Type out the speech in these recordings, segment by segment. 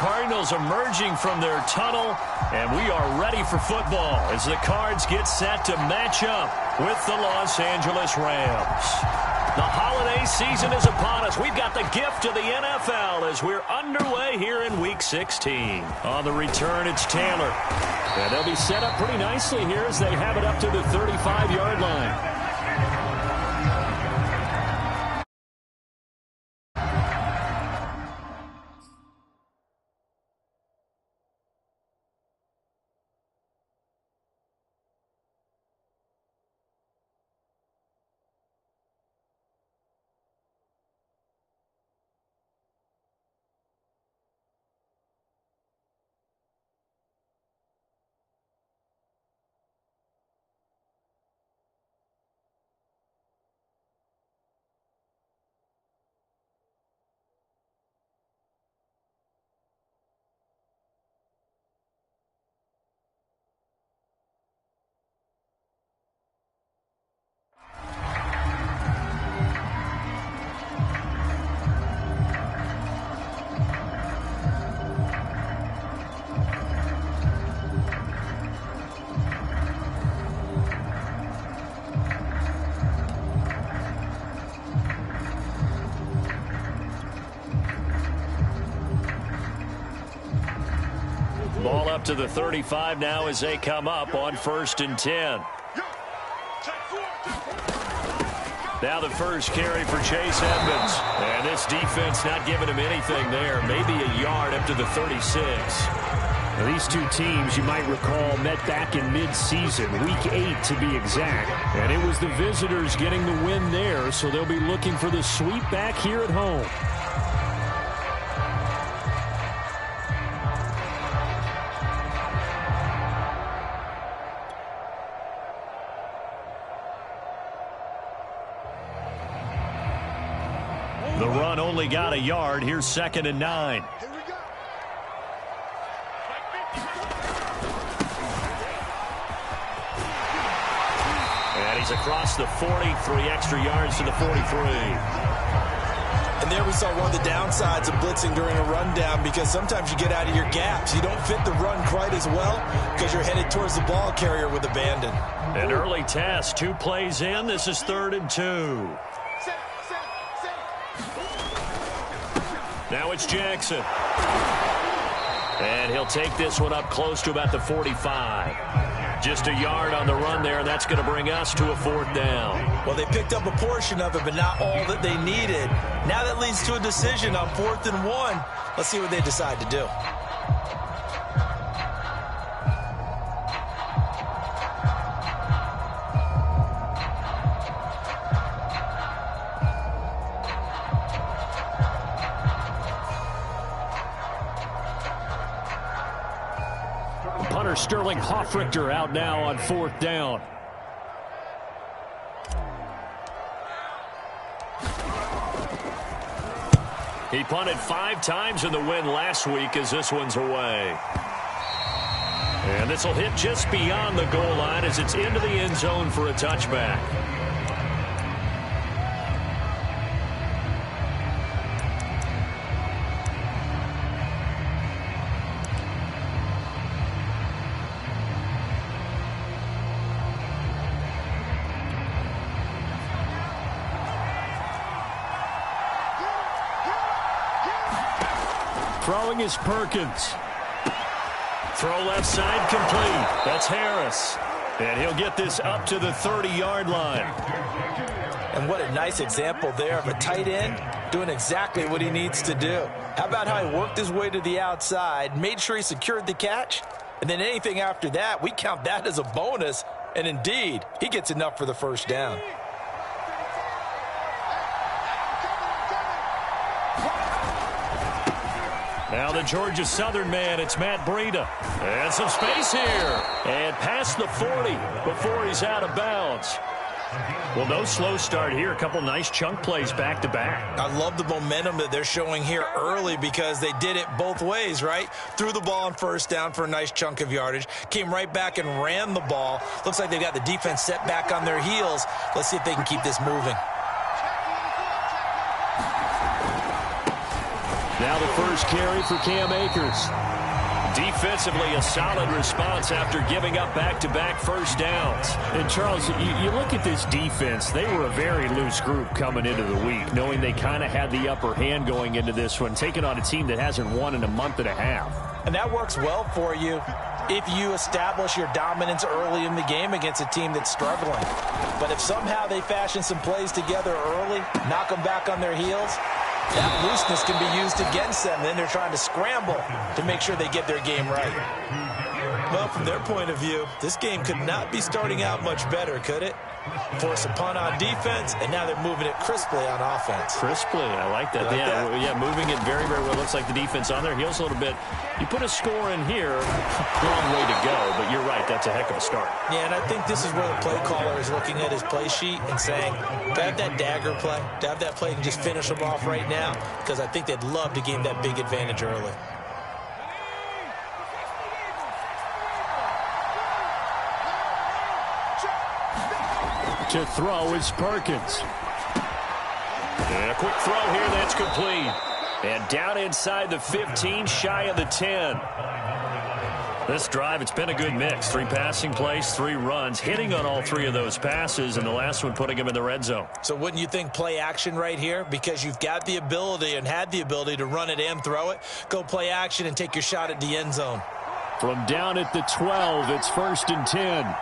Cardinals emerging from their tunnel, and we are ready for football as the Cards get set to match up with the Los Angeles Rams. The holiday season is upon us. We've got the gift of the NFL as we're underway here in Week 16. On the return, it's Taylor. And they'll be set up pretty nicely here as they have it up to the 35-yard line. Ball up to the 35 now as they come up on 1st and 10. Now the first carry for Chase Edmonds. And this defense not giving him anything there. Maybe a yard up to the 36. Now these two teams, you might recall, met back in mid-season, Week 8 to be exact. And it was the visitors getting the win there, so they'll be looking for the sweep back here at home. The run only got a yard. Here's 2nd and 9. And he's across the 40, 3 extra yards to the 43. And there we saw one of the downsides of blitzing during a rundown, because sometimes you get out of your gaps. You don't fit the run quite as well because you're headed towards the ball carrier with abandon. An early test. 2 plays in. This is 3rd and 2. Now it's Jackson. And he'll take this one up close to about the 45. Just a yard on the run there, and that's going to bring us to a 4th down. Well, they picked up a portion of it, but not all that they needed. Now that leads to a decision on 4th and 1. Let's see what they decide to do. Punter Sterling Hoffrichter out now on 4th down. He punted 5 times in the win last week as this one's away. And this will hit just beyond the goal line as it's into the end zone for a touchback. Throwing is Perkins. Throw left side complete. That's Harris. And he'll get this up to the 30-yard line. And what a nice example there of a tight end doing exactly what he needs to do. How about how he worked his way to the outside, made sure he secured the catch, and then anything after that, we count that as a bonus. And indeed, he gets enough for the 1st down. Now the Georgia Southern man, it's Matt Breida. And some space here. And past the 40 before he's out of bounds. Well, no slow start here. A couple nice chunk plays back-to-back. I love the momentum that they're showing here early because they did it both ways, right? Threw the ball on 1st down for a nice chunk of yardage. Came right back and ran the ball. Looks like they've got the defense set back on their heels. Let's see if they can keep this moving. Now the first carry for Cam Akers. Defensively, a solid response after giving up back-to-back first downs. And, Charles, you look at this defense. They were a very loose group coming into the week, knowing they kind of had the upper hand going into this one, taking on a team that hasn't won in a month and a half. And that works well for you if you establish your dominance early in the game against a team that's struggling. But if somehow they fashion some plays together early, knock them back on their heels, that looseness can be used against them. Then they're trying to scramble to make sure they get their game right. Well, from their point of view, this game could not be starting out much better, could it? Force a punt on defense, and now they're moving it crisply on offense. Crisply, I like that. Yeah, moving it very, very well. Looks like the defense on their heels a little bit. You put a score in here, long way to go, but you're right, that's a heck of a start. Yeah, and I think this is where the play caller is looking at his play sheet and saying, to have that dagger play, to have that play and just finish them off right now, because I think they'd love to gain that big advantage early. To throw is Perkins. And a quick throw here that's complete. And down inside the 15, shy of the 10. This drive, it's been a good mix. 3 passing plays, 3 runs, hitting on all 3 of those passes, and the last one putting him in the red zone. So wouldn't you think play action right here? Because you've got the ability and had the ability to run it and throw it. Go play action and take your shot at the end zone. From down at the 12, it's 1st and 10.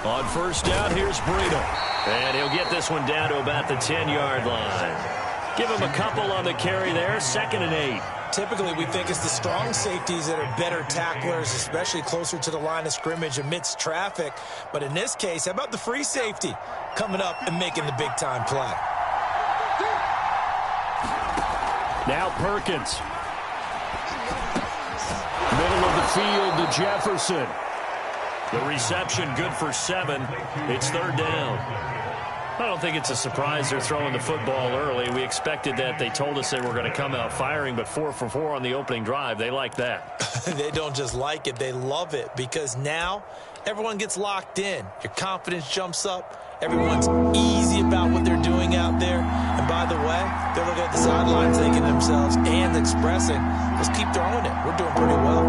On first down, here's Breida. And he'll get this one down to about the 10-yard line. Give him a couple on the carry there, 2nd and 8. Typically, we think it's the strong safeties that are better tacklers, especially closer to the line of scrimmage amidst traffic. But in this case, how about the free safety coming up and making the big-time play? Now Perkins. Middle of the field to Jefferson. The reception good for 7. It's 3rd down. I don't think it's a surprise they're throwing the football early. We expected that. They told us they were going to come out firing, but 4 for 4 on the opening drive. They like that. They don't just like it. They love it because now everyone gets locked in. Your confidence jumps up. Everyone's easy about what they're doing out there. And by the way, they're looking at the sidelines thinking to themselves and expressing, let's keep throwing it. We're doing pretty well.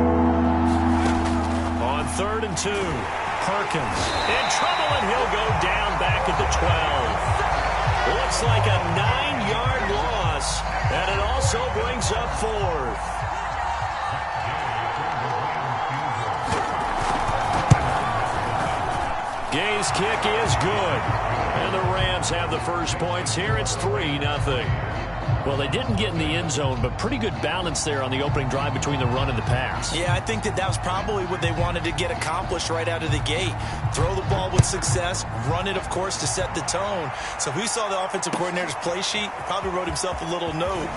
On 3rd and 2, Perkins in trouble, and he'll go down back at the 12. Looks like a 9-yard loss, and it also brings up 4th. Gay's kick is good, and the Rams have the first points here. It's 3-0. Well, they didn't get in the end zone, but pretty good balance there on the opening drive between the run and the pass. Yeah, I think that was probably what they wanted to get accomplished right out of the gate. Throw the ball with success, run it, of course, to set the tone. So if we saw the offensive coordinator's play sheet, he probably wrote himself a little note.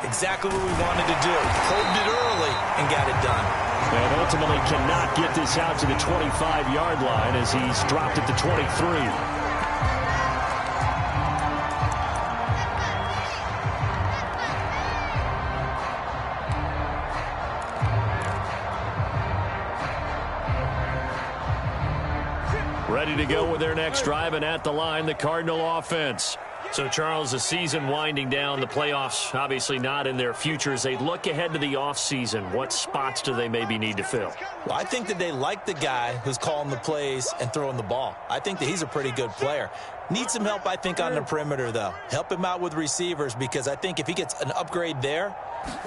Exactly what we wanted to do. Probed it early and got it done. And ultimately cannot get this out to the 25-yard line as he's dropped at the 23. Ready to go with their next drive, and at the line, the Cardinal offense. So, Charles, the season winding down, the playoffs obviously not in their futures. They look ahead to the offseason. What spots do they maybe need to fill? Well, I think that they like the guy who's calling the plays and throwing the ball. I think that he's a pretty good player. Needs some help, I think, on the perimeter, though. Help him out with receivers, because I think if he gets an upgrade there,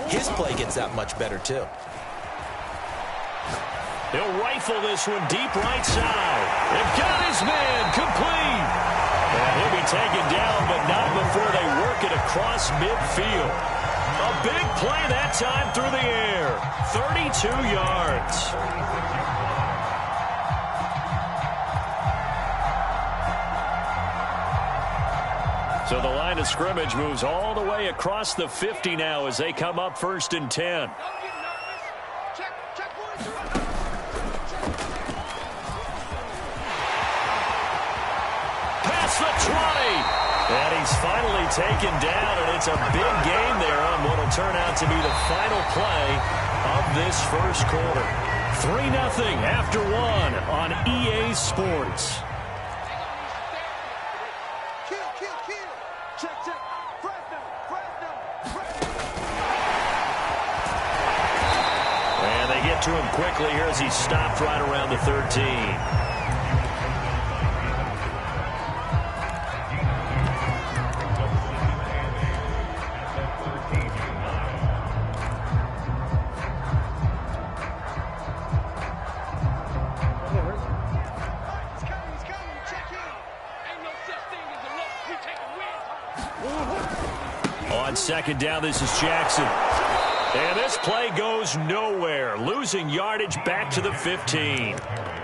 his play gets that much better, too. He'll rifle this one deep right side. They've got his man complete. And he'll be taken down, but not before they work it across midfield. A big play that time through the air. 32 yards. So the line of scrimmage moves all the way across the 50 now as they come up 1st and 10. And he's finally taken down, and it's a big game there on what will turn out to be the final play of this first quarter. 3-0 after 1 on EA Sports. to him quickly here as he stopped right around the 13. On second down, this is Jackson. And this play goes nowhere. Losing yardage back to the 15.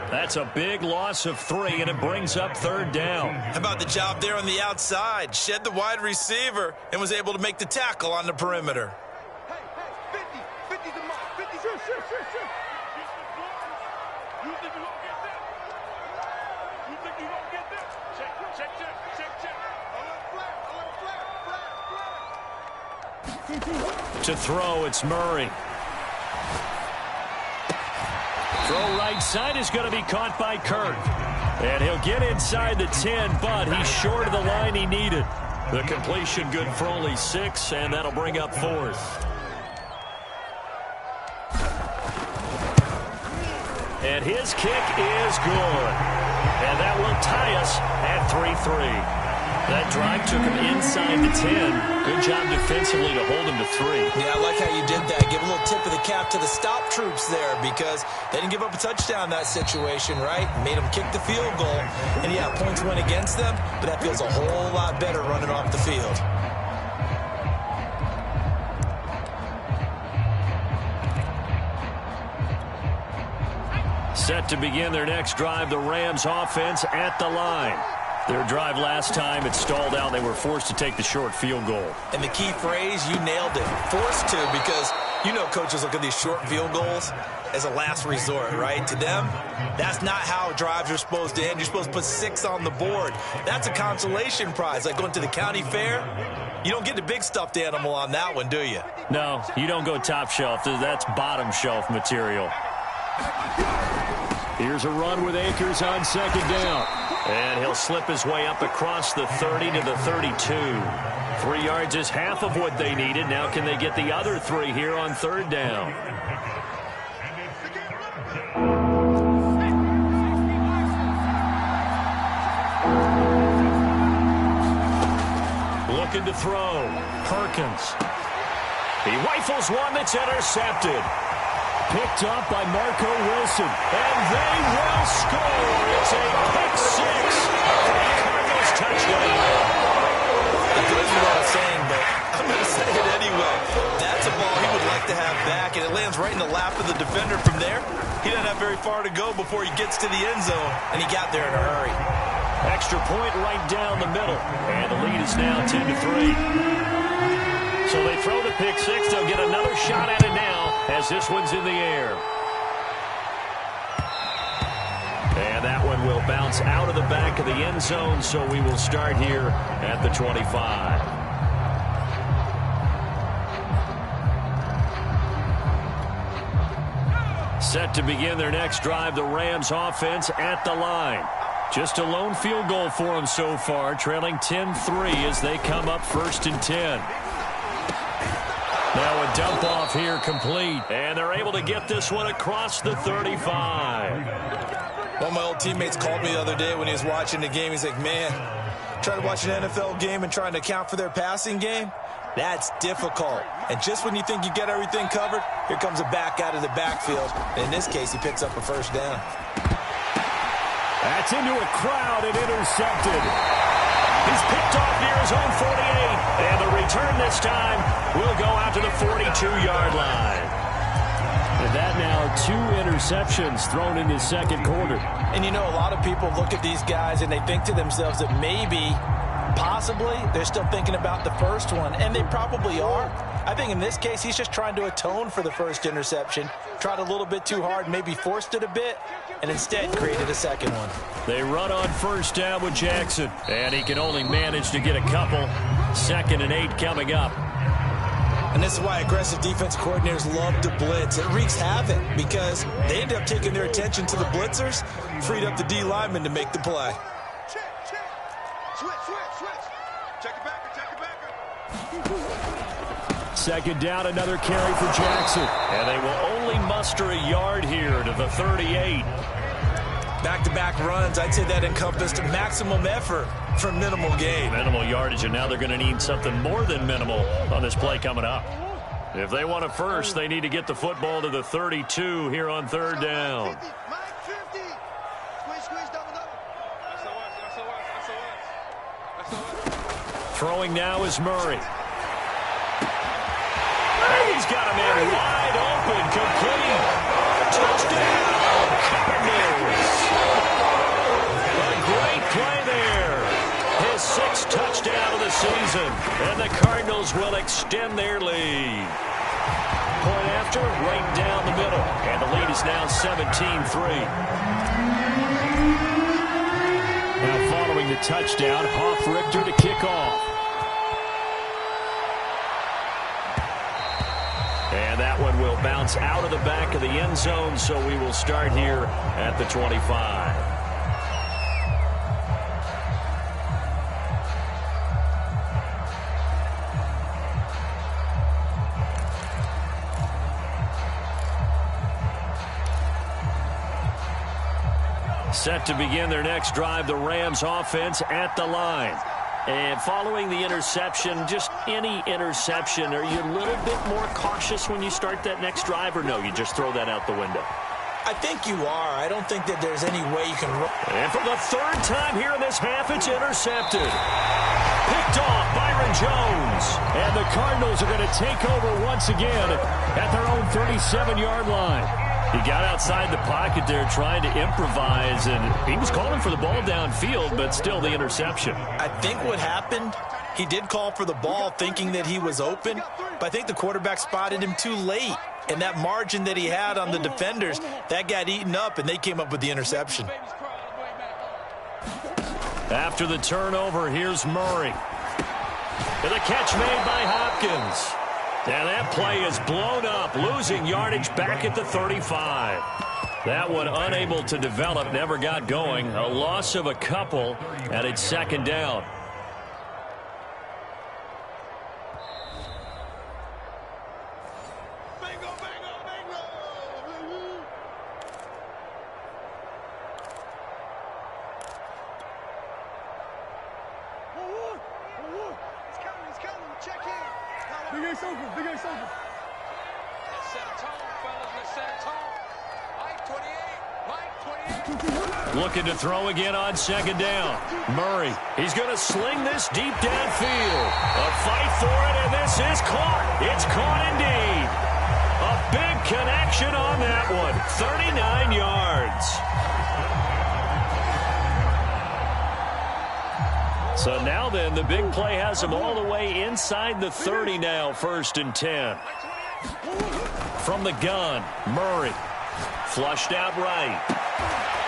That's a big loss of 3, and it brings up third down. How about the job there on the outside? Shed the wide receiver and was able to make the tackle on the perimeter. Hey, 50 the mark. 50, sure. You think you won't get that? You think you won't get that? Check. Flag. To throw, it's Murray. Throw right side is going to be caught by Kirk. And he'll get inside the 10, but he's short of the line he needed. The completion good for only 6, and that'll bring up 4th. And his kick is good. And that will tie us at 3-3. That drive took him inside the 10. Good job defensively to hold him to 3. Yeah, I like how you did that. Give a little tip of the cap to the stop troops there because they didn't give up a touchdown in that situation, right? Made them kick the field goal. And, yeah, points went against them, but that feels a whole lot better running off the field. Set to begin their next drive, the Rams offense at the line. Their drive last time, it stalled out. They were forced to take the short field goal. And the key phrase, you nailed it. Forced to, because you know coaches look at these short field goals as a last resort, right? To them, that's not how drives are supposed to end. You're supposed to put 6 on the board. That's a consolation prize. Like going to the county fair, you don't get the big stuffed animal on that one, do you? No, you don't go top shelf. That's bottom shelf material. Here's a run with Akers on second down. And he'll slip his way up across the 30 to the 32. 3 yards is half of what they needed. Now can they get the other 3 here on third down? Looking to throw. Perkins. He rifles one that's intercepted. Picked up by Marco Wilson. And they will score. It's a pick 6. Cardinals touchdown. It goes without saying, but I'm going to say it anyway. That's a ball he would like to have back, and it lands right in the lap of the defender from there. He doesn't have very far to go before he gets to the end zone, and he got there in a hurry. Extra point right down the middle. And the lead is now 10-3. So they throw the pick 6. They'll get another shot at it now as this one's in the air. And that one will bounce out of the back of the end zone, so we will start here at the 25. Set to begin their next drive, the Rams offense at the line. Just a lone field goal for them so far, trailing 10-3 as they come up 1st and 10. Now a dump off here complete, and they're able to get this one across the 35. One of my old teammates called me the other day when he was watching the game. He's like, man, trying to watch an NFL game and trying to account for their passing game, that's difficult. And just when you think you get everything covered, here comes a back out of the backfield. And in this case, he picks up a first down. That's into a crowd and intercepted. He's picked off near his own 48. And the return this time will go out to the 42-yard line. And that now 2 interceptions thrown in the second quarter. And you know, a lot of people look at these guys and they think to themselves that maybe, possibly, they're still thinking about the first one. And they probably are. I think in this case, he's just trying to atone for the first interception. Tried a little bit too hard, maybe forced it a bit, and instead created a second one. They run on first down with Jackson, and he can only manage to get a couple. 2nd and 8 coming up. And this is why aggressive defensive coordinators love to blitz. It wreaks havoc because they end up taking their attention to the blitzers, freed up the D lineman to make the play. Check. Switch. Check it back. Second down, another carry for Jackson. And they will only muster a yard here to the 38. Back-to-back runs, I'd say that encompassed maximum effort for minimal gain. Minimal yardage, and now they're going to need something more than minimal on this play coming up. If they want it first, they need to get the football to the 32 here on third down. Throwing now is Murray. He's got a man wide open, complete. Touchdown, Cardinals. A great play there. His 6th touchdown of the season. And the Cardinals will extend their lead. Point after, right down the middle. And the lead is now 17-3. Now following the touchdown, Hoff-Richter to kick off. And that one will bounce out of the back of the end zone, so we will start here at the 25. Set to begin their next drive, the Rams offense at the line. And following the interception, just any interception, are you a little bit more cautious when you start that next drive, or no, you just throw that out the window? I think you are. I don't think that there's any way you can run. And for the 3rd time here in this half, it's intercepted. Picked off Byron Jones. And the Cardinals are going to take over once again at their own 37-yard line. He got outside the pocket there trying to improvise, and he was calling for the ball downfield, but still the interception. I think what happened, he did call for the ball thinking that he was open, but I think the quarterback spotted him too late. And that margin that he had on the defenders, that got eaten up, and they came up with the interception. After the turnover, here's Murray. And the catch made by Hopkins. And that play is blown up, losing yardage back at the 35. That one unable to develop, never got going. A loss of a couple, and it's 2nd down. Bingo, bingo, bingo! He's coming, check in. Big Ace open, Big Ace open. Let's set a tone, fellas, let's set a tone. Mike 28, Mike 28. Looking to throw again on 2nd down. Murray, he's going to sling this deep downfield. A fight for it, and this is caught. It's caught indeed. A big connection on that one. 39 yards. So now then, the big play has him all the way inside the 30 now, 1st and 10. From the gun, Murray. Flushed out right.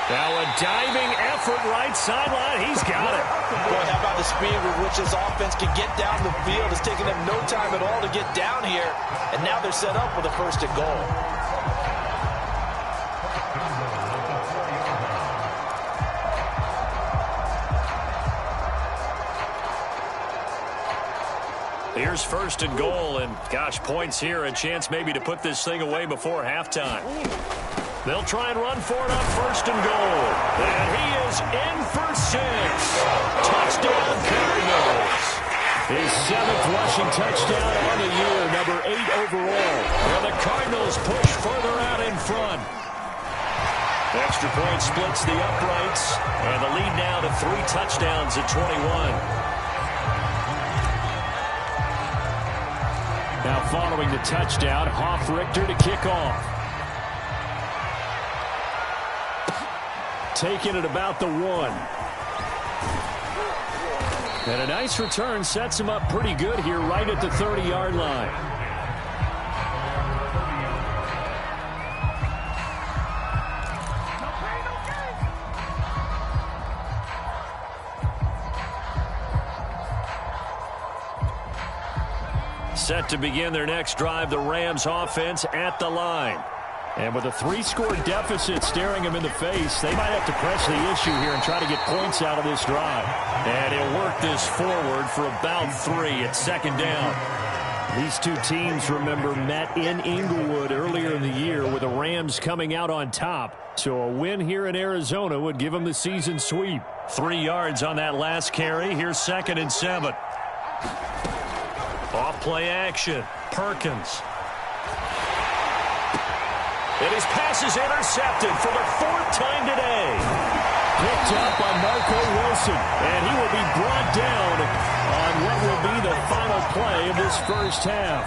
Now a diving effort right sideline. He's got it. Boy, how about the speed with which this offense can get down the field? It's taken them no time at all to get down here. And now they're set up with a 1st and goal. Here's 1st and goal, and gosh, points here, a chance maybe to put this thing away before halftime. They'll try and run for it on 1st and goal. And he is in for 6. Touchdown, Cardinals. His 7th rushing touchdown on the year, number 8 overall. And the Cardinals push further out in front. Extra point splits the uprights, and the lead now to 3 touchdowns at 21. Now following the touchdown, Hoff-Richter to kick off. Taking it about the 1. And a nice return sets him up pretty good here right at the 30-yard line. Set to begin their next drive, the Rams offense at the line. And with a 3-score deficit staring them in the face, they might have to press the issue here and try to get points out of this drive. And he'll work this forward for about 3 at 2nd down. These two teams, remember, met in Inglewood earlier in the year with the Rams coming out on top. So a win here in Arizona would give them the season sweep. 3 yards on that last carry. Here's 2nd and 7. Off play action. Perkins. And his pass is intercepted for the 4th time today. Picked up by Marco Wilson, and he will be brought down on what will be the final play of this first half.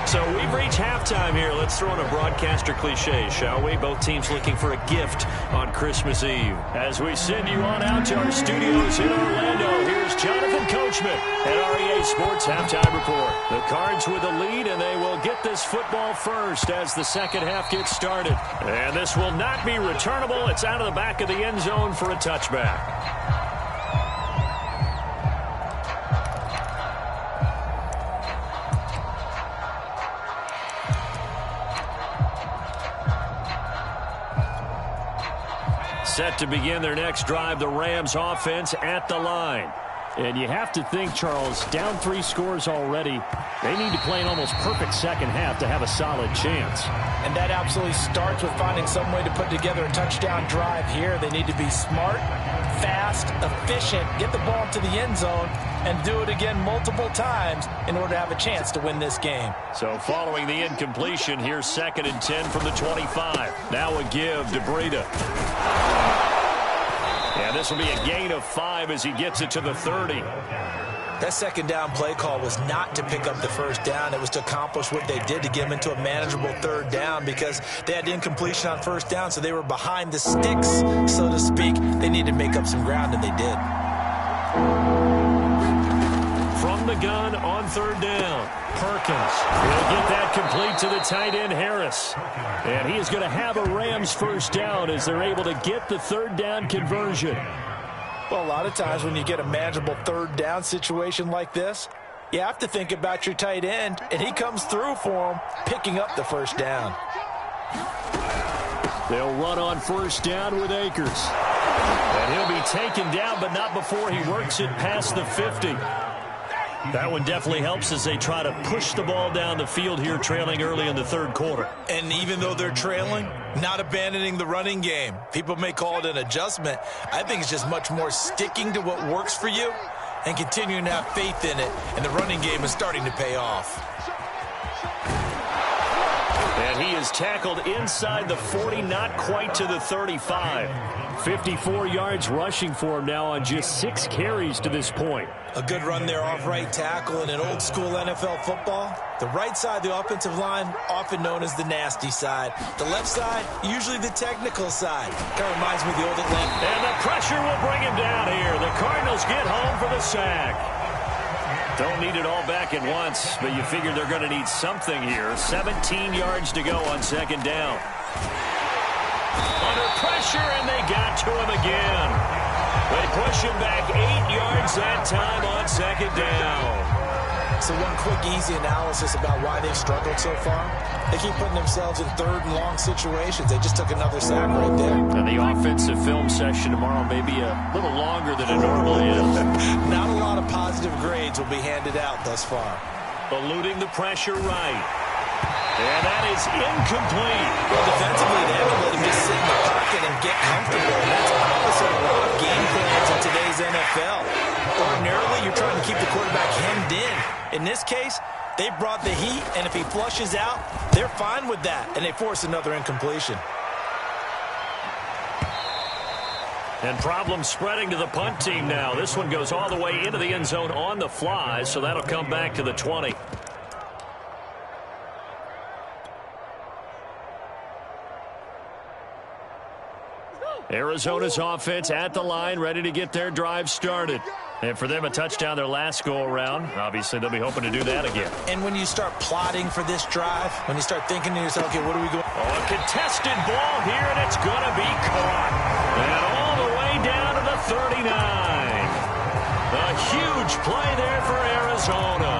So we've reached halftime here. Let's throw in a broadcaster cliche, shall we? Both teams looking for a gift on Christmas Eve. As we send you on out to our studios in Orlando, here's Jonathan Coachman at REA Sports Halftime Report. The Cards with the lead, and they will get this football first as the second half gets started. And this will not be returnable. It's out of the back of the end zone for a touchback. Set to begin their next drive, the Rams offense at the line. And you have to think, Charles, down 3 scores already. They need to play an almost perfect second half to have a solid chance. And that absolutely starts with finding some way to put together a touchdown drive here. They need to be smart, fast, efficient, get the ball to the end zone, and do it again multiple times in order to have a chance to win this game. So following the incompletion, here's 2nd and 10 from the 25. Now a give to Breida. And this will be a gain of 5 as he gets it to the 30. That second down play call was not to pick up the first down. It was to accomplish what they did to get them into a manageable third down because they had incompletion on first down, so they were behind the sticks, so to speak. They needed to make up some ground, and they did. From the gun on 3rd down, Perkins will get that complete to the tight end, Harris. And he is going to have a Rams first down as they're able to get the 3rd down conversion. Well, a lot of times when you get a manageable 3rd down situation like this, you have to think about your tight end, and he comes through for him, picking up the first down. They'll run on 1st down with Akers. And he'll be taken down, but not before he works it past the 50. That one definitely helps as they try to push the ball down the field here, trailing early in the 3rd quarter. And even though they're trailing, not abandoning the running game. People may call it an adjustment. I think it's just much more sticking to what works for you and continuing to have faith in it. And the running game is starting to pay off. And he is tackled inside the 40, not quite to the 35. 54 yards rushing for him now on just 6 carries to this point. A good run there off right tackle in an old school NFL football. The right side of the offensive line, often known as the nasty side. The left side, usually the technical side. Kind of reminds me of the old Atlanta. And the pressure will bring him down here. The Cardinals get home for the sack. Don't need it all back at once, but you figure they're going to need something here. 17 yards to go on 2nd down. Under pressure, and they got to him again. They push him back 8 yards that time on 2nd down. So one quick, easy analysis about why they've struggled so far. They keep putting themselves in 3rd and long situations. They just took another sack right there. And the offensive film session tomorrow may be a little longer than it normally is. Not a lot of positive grades will be handed out thus far. Eluding the pressure right. And that is incomplete. Well, defensively, they haven't let him just sit in the pocket and get comfortable. And that's opposite of a lot of game plans in today's NFL. Ordinarily, you're trying to keep the quarterback hemmed in. In this case, they brought the heat, and if he flushes out, they're fine with that, and they force another incompletion. And problems spreading to the punt team now. This one goes all the way into the end zone on the fly, so that'll come back to the 20. Arizona's offense at the line, ready to get their drive started. And for them, a touchdown their last go-around. Obviously, they'll be hoping to do that again. And when you start plotting for this drive, when you start thinking to yourself, okay, what are we going? Oh, a contested ball here, and it's going to be caught. And all the way down to the 39. A huge play there for Arizona.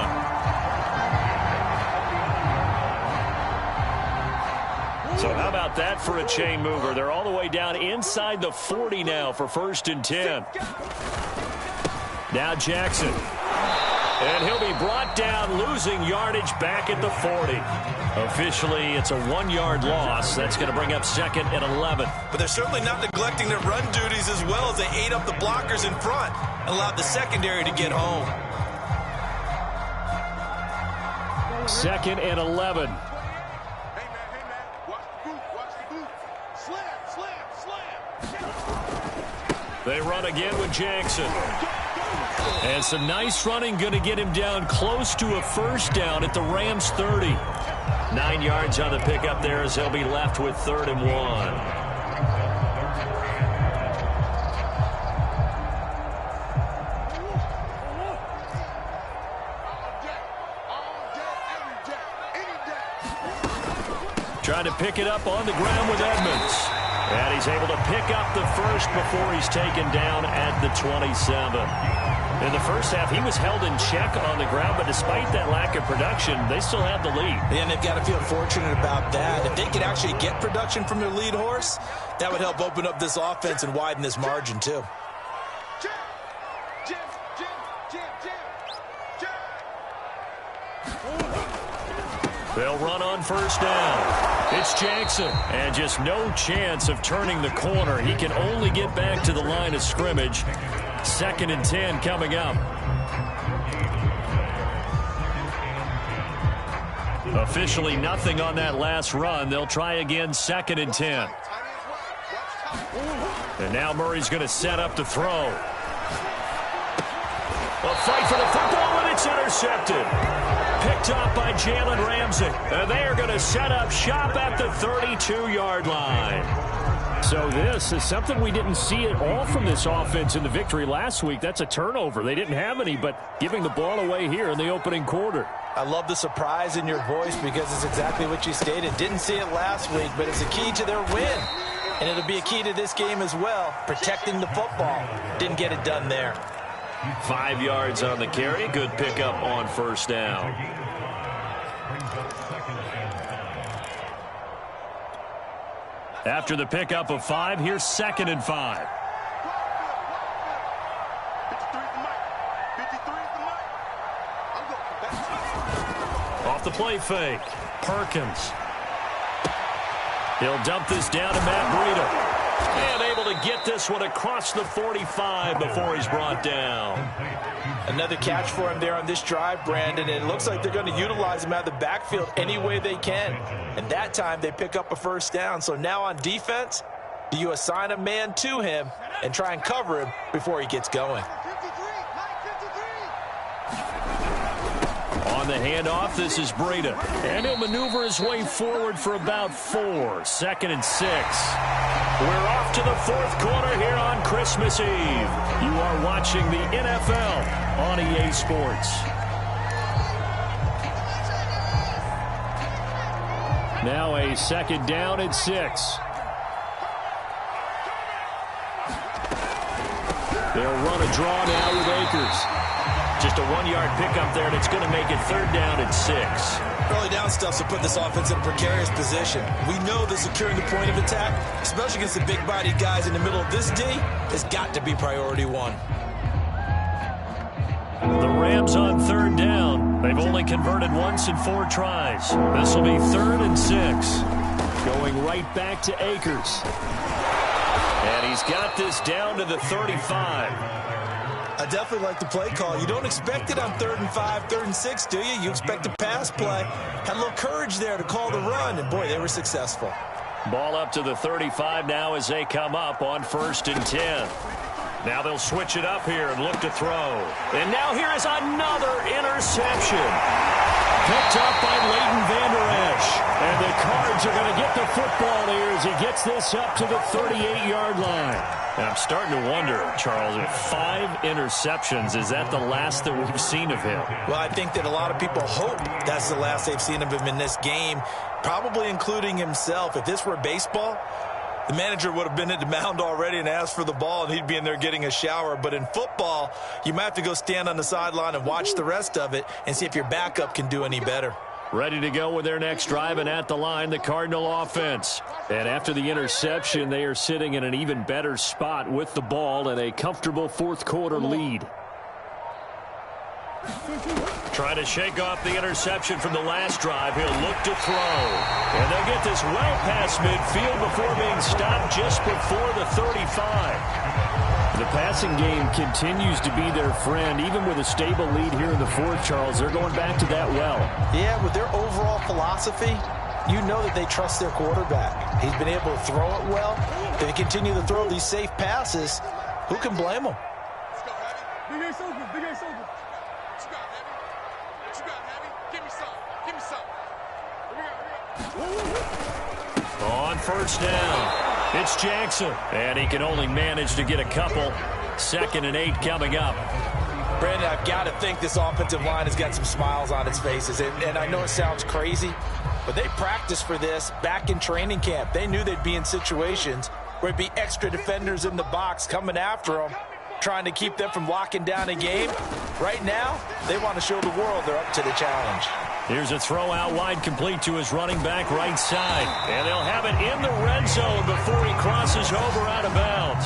So how about that for a chain mover? They're all the way down inside the 40 now for 1st and 10. Now Jackson. And he'll be brought down, losing yardage back at the 40. Officially, it's a 1-yard loss. That's going to bring up 2nd and 11. But they're certainly not neglecting their run duties as well as they ate up the blockers in front and allowed the secondary to get home. 2nd and 11. Hey, man, watch the boot, watch the boot. Slam. They run again with Jackson. And some nice running going to get him down close to a first down at the Rams 30. 9 yards on the pickup there as they'll be left with 3rd and 1. Trying to pick it up on the ground with Edmonds. And he's able to pick up the first before he's taken down at the 27. In the first half, he was held in check on the ground, but despite that lack of production, they still have the lead. And they've got to feel fortunate about that. If they could actually get production from their lead horse, that would help open up this offense and widen this margin, too. They'll run on first down. It's Jackson, and just no chance of turning the corner. He can only get back to the line of scrimmage. 2nd and 10 coming up. Officially nothing on that last run. They'll try again, 2nd and 10. And now Murray's going to set up to throw. A fight for the football, and it's intercepted. Picked up by Jalen Ramsey. And they are going to set up shop at the 32-yard line. So this is something we didn't see at all from this offense in the victory last week. That's a turnover. They didn't have any, but giving the ball away here in the opening quarter. I love the surprise in your voice because it's exactly what you stated. Didn't see it last week, but it's a key to their win. And it'll be a key to this game as well, protecting the football. Didn't get it done there. 5 yards on the carry. Good pickup on first down. After the pickup of 5, here's 2nd and 5. Off the play fake. Perkins. He'll dump this down to Matt Breida. And able to get this one across the 45 before he's brought down. Another catch for him there on this drive, Brandon. And it looks like they're going to utilize him out of the backfield any way they can. And that time they pick up a first down. So now on defense, do you assign a man to him and try and cover him before he gets going? On the handoff, this is Breida. And he'll maneuver his way forward for about 4. 2nd and 6. We're off to the 4th quarter here on Christmas Eve. You are watching the NFL on EA Sports. Now a 2nd down and 6. They'll run a draw now with Akers. Just a 1-yard pickup there, and it's going to make it 3rd down and 6. Early down stuff's to put this offense in a precarious position. We know that securing the point of attack, especially against the big-bodied guys in the middle of this D, has got to be priority 1. The Rams on 3rd down. They've only converted once in 4 tries. This will be 3rd and 6. Going right back to Akers. And he's got this down to the 35. I definitely like the play call. You don't expect it on 3rd and 5, 3rd and 6, do you? You expect a pass play. Had a little courage there to call the run, and boy, they were successful. Ball up to the 35 now as they come up on 1st and 10. Now they'll switch it up here and look to throw. And now here is another interception. Picked up by Leighton Vander Esch. And the Cards are going to get the football here as he gets this up to the 38-yard line. And I'm starting to wonder, Charles, if 5 interceptions, is that the last that we've seen of him? Well, I think that a lot of people hope that's the last they've seen of him in this game, probably including himself. If this were baseball, the manager would have been at the mound already and asked for the ball, and he'd be in there getting a shower. But in football, you might have to go stand on the sideline and watch the rest of it and see if your backup can do any better. Ready to go with their next drive, and at the line, the Cardinal offense. And after the interception, they are sitting in an even better spot with the ball and a comfortable 4th quarter lead. Trying to shake off the interception from the last drive. He'll look to throw. And they'll get this well past midfield before being stopped just before the 35. The passing game continues to be their friend. Even with a stable lead here in the fourth, Charles, they're going back to that well. Yeah, with their overall philosophy, you know that they trust their quarterback. He's been able to throw it well. If they continue to throw these safe passes, who can blame them? Let's go, Heavy. Big Ace open. Big Ace open. What you got, Heavy? What you got, Heavy? Give me some. Give me some. Here we go. On first down, it's Jackson. And he can only manage to get a couple. 2nd and 8 coming up. Brandon, I've got to think this offensive line has got some smiles on its faces. And I know it sounds crazy, but they practiced for this back in training camp. They knew they'd be in situations where it'd be extra defenders in the box coming after them, trying to keep them from locking down a game. Right now, they want to show the world they're up to the challenge. Here's a throw out wide, complete to his running back right side. And they'll have it in the red zone before he crosses over out of bounds.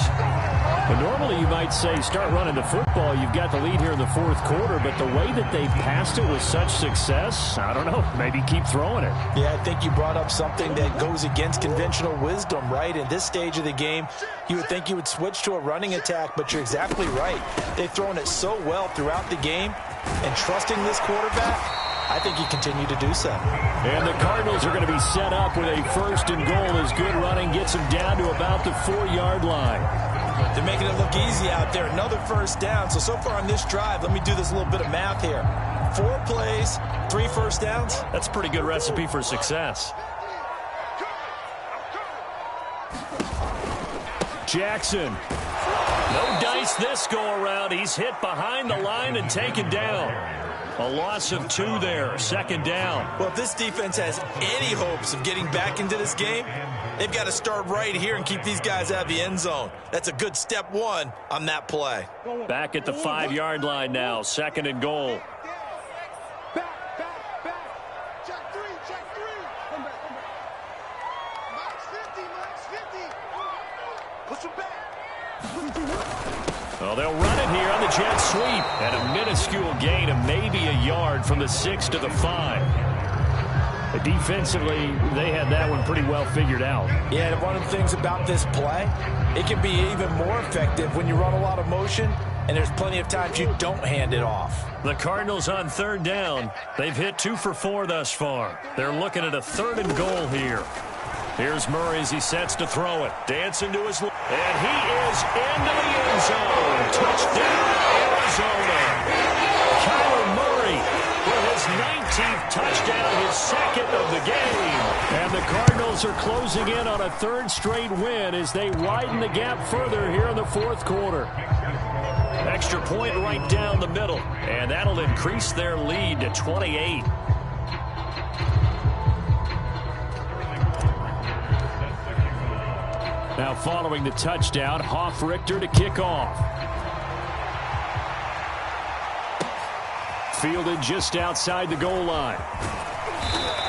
But normally you might say start running the football. You've got the lead here in the fourth quarter, but the way that they passed it with such success, I don't know, maybe keep throwing it. Yeah, I think you brought up something that goes against conventional wisdom, right? In this stage of the game, you would think you would switch to a running attack, but you're exactly right. They've thrown it so well throughout the game, and trusting this quarterback, I think you continue to do so. And the Cardinals are going to be set up with a 1st and goal as good running gets them down to about the 4-yard line. They're making it look easy out there. Another first down. So far on this drive, let me do this little bit of math here. 4 plays, 3 first downs. That's a pretty good recipe for success. Jackson. No dice this go-around. He's hit behind the line and taken down. A loss of 2 there, 2nd down. Well, if this defense has any hopes of getting back into this game, they've got to start right here and keep these guys out of the end zone. That's a good step 1 on that play. Back at the 5-yard line now, 2nd and goal. Back. Check 3. Come back. Max 50. Push him back. Well, they'll run it here on the jet sweep. And a minuscule gain of maybe a yard from the 6 to the 5. But defensively, they had that one pretty well figured out. Yeah, and one of the things about this play, it can be even more effective when you run a lot of motion, and there's plenty of times you don't hand it off. The Cardinals on 3rd down. They've hit 2 for 4 thus far. They're looking at a 3rd and goal here. Here's Murray as he sets to throw it. Dancing to his left. And he is into the end zone. Touchdown, Arizona. Kyler Murray for his 19th touchdown, his 2nd of the game. And the Cardinals are closing in on a 3rd straight win as they widen the gap further here in the fourth quarter. Extra point right down the middle. And that'll increase their lead to 28. Now following the touchdown, Hoff-Richter to kick off. Fielded just outside the goal line.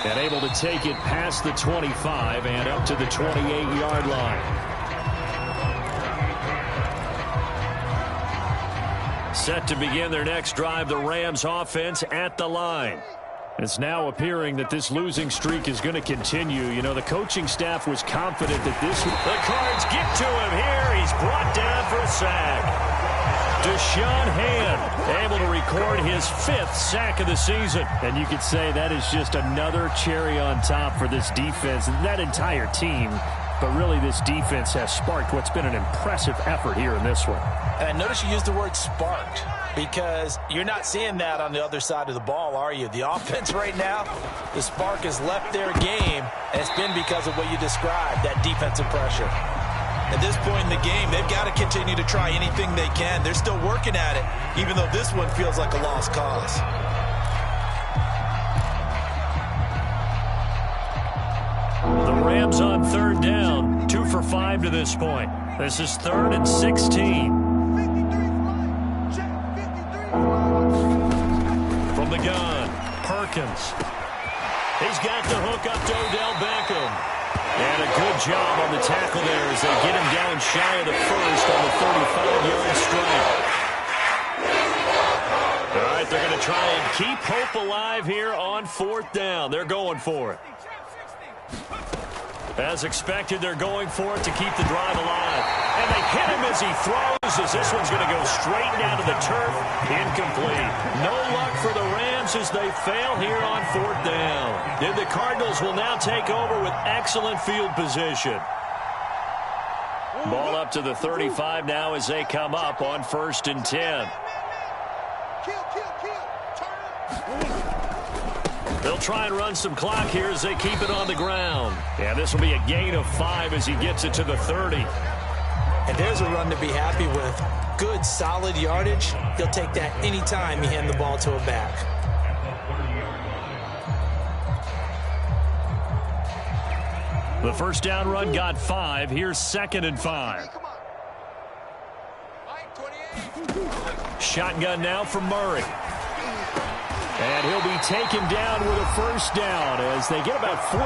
And able to take it past the 25 and up to the 28-yard line. Set to begin their next drive, the Rams offense at the line. It's now appearing that this losing streak is going to continue. You know, the coaching staff was confident that this... The Cards get to him here. He's brought down for a sack. Deshaun Hand able to record his 5th sack of the season. And you could say that is just another cherry on top for this defense and that entire team. But really, this defense has sparked what's been an impressive effort here in this one. And I notice you used the word sparked because you're not seeing that on the other side of the ball, are you? The offense right now, the spark has left their game, and it's been because of what you described, that defensive pressure. At this point in the game, they've got to continue to try anything they can. They're still working at it, even though this one feels like a lost cause. The Rams on 3rd down, 2 for 5 to this point. This is 3rd and 16. From the gun, Perkins. He's got the hook up to Odell Beckham. And a good job on the tackle there as they get him down shy of the 1st on the 35-yard strike. All right, it. They're going to try and keep hope alive here on 4th down. They're going for it. As expected, they're going for it to keep the drive alive. And they hit him as he throws, as this one's going to go straight down to the turf. Incomplete. No luck for the Rams as they fail here on 4th down. And the Cardinals will now take over with excellent field position. Ball up to the 35 now as they come up on 1st and 10. They'll try and run some clock here as they keep it on the ground. And this will be a gain of 5 as he gets it to the 30. And there's a run to be happy with. Good, solid yardage. He'll take that anytime you hand the ball to a back. The first down run got 5. Here's 2nd and 5. Shotgun now for Murray. And he'll be taken down with a first down as they get about 14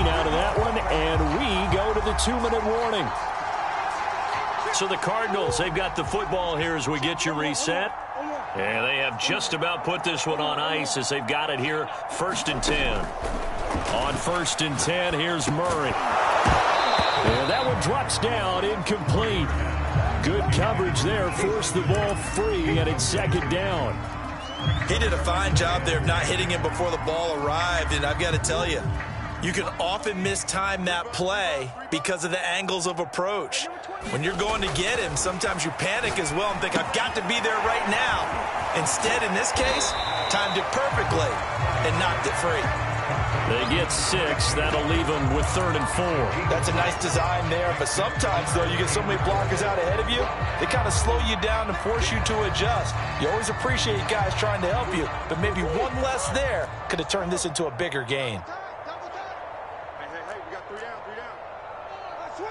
out of that one, and we go to the 2-minute warning. So the Cardinals, they've got the football here as we get you reset. And they have just about put this one on ice as they've got it here, 1st and 10. On 1st and 10, here's Murray. And that one drops down, incomplete. Good coverage there, forced the ball free, and it's 2nd down. He did a fine job there of not hitting him before the ball arrived, and I've got to tell you, you can often mistime that play because of the angles of approach. When you're going to get him, sometimes you panic as well and think, I've got to be there right now. Instead, in this case, timed it perfectly and knocked it free. They get 6. That'll leave them with 3rd and 4. That's a nice design there, but sometimes, though, you get so many blockers out ahead of you, they kind of slow you down and force you to adjust. You always appreciate guys trying to help you, but maybe one less there could have turned this into a bigger gain. Hey, we got 3 down, 3 down. Switch.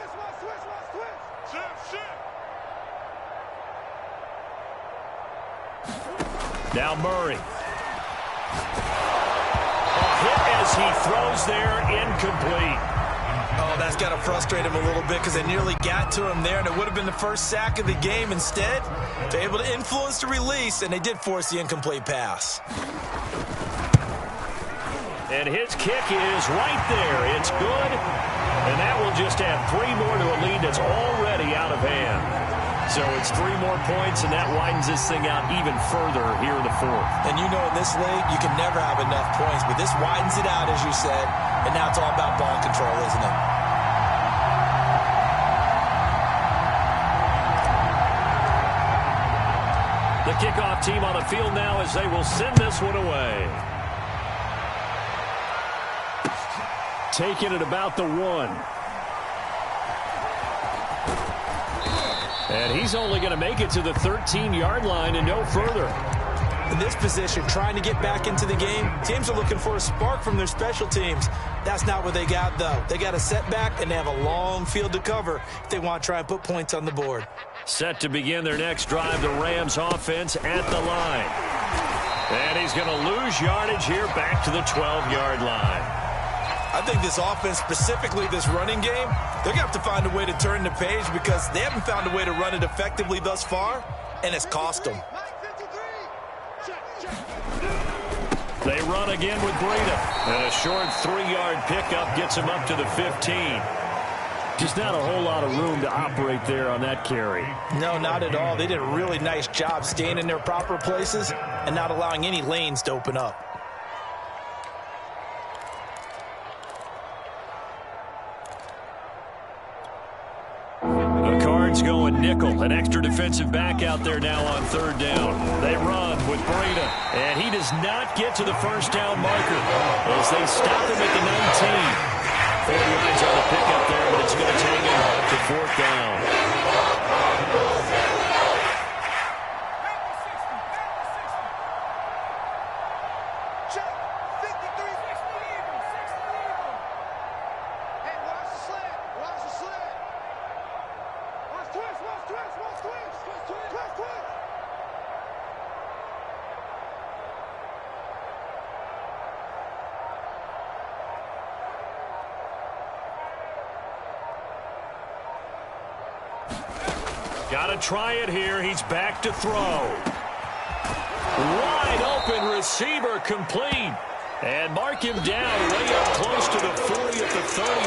Now Murray. Hit as he throws there, incomplete. Oh, that's got to frustrate him a little bit because they nearly got to him there, and it would have been the first sack of the game. Instead, they're able to influence the release, and they did force the incomplete pass. And his kick is right there. It's good, and that will just add 3 more to a lead that's already out of hand. So it's 3 more points, and that widens this thing out even further here in the 4th. And you know in this league, you can never have enough points, but this widens it out, as you said, and now it's all about ball control, isn't it? The kickoff team on the field now as they will send this one away. Taking it about the 1. And he's only going to make it to the 13-yard line and no further. In this position, trying to get back into the game, teams are looking for a spark from their special teams. That's not what they got, though. They got a setback, and they have a long field to cover if they want to try and put points on the board. Set to begin their next drive, the Rams offense at the line. And he's going to lose yardage here back to the 12-yard line. I think this offense, specifically this running game, they're going to have to find a way to turn the page because they haven't found a way to run it effectively thus far, and it's cost them. They run again with Breida. And a short 3-yard pickup gets him up to the 15. Just not a whole lot of room to operate there on that carry. No, not at all. They did a really nice job staying in their proper places and not allowing any lanes to open up. Going nickel, an extra defensive back out there now on 3rd down. They run with Breida, and he does not get to the first down marker as they stop him at the 19. 4 yards on the pickup there, but it's going to take him to 4th down. Got to try it here. He's back to throw. Wide open receiver complete. And mark him down way up close to the 40 at the 30.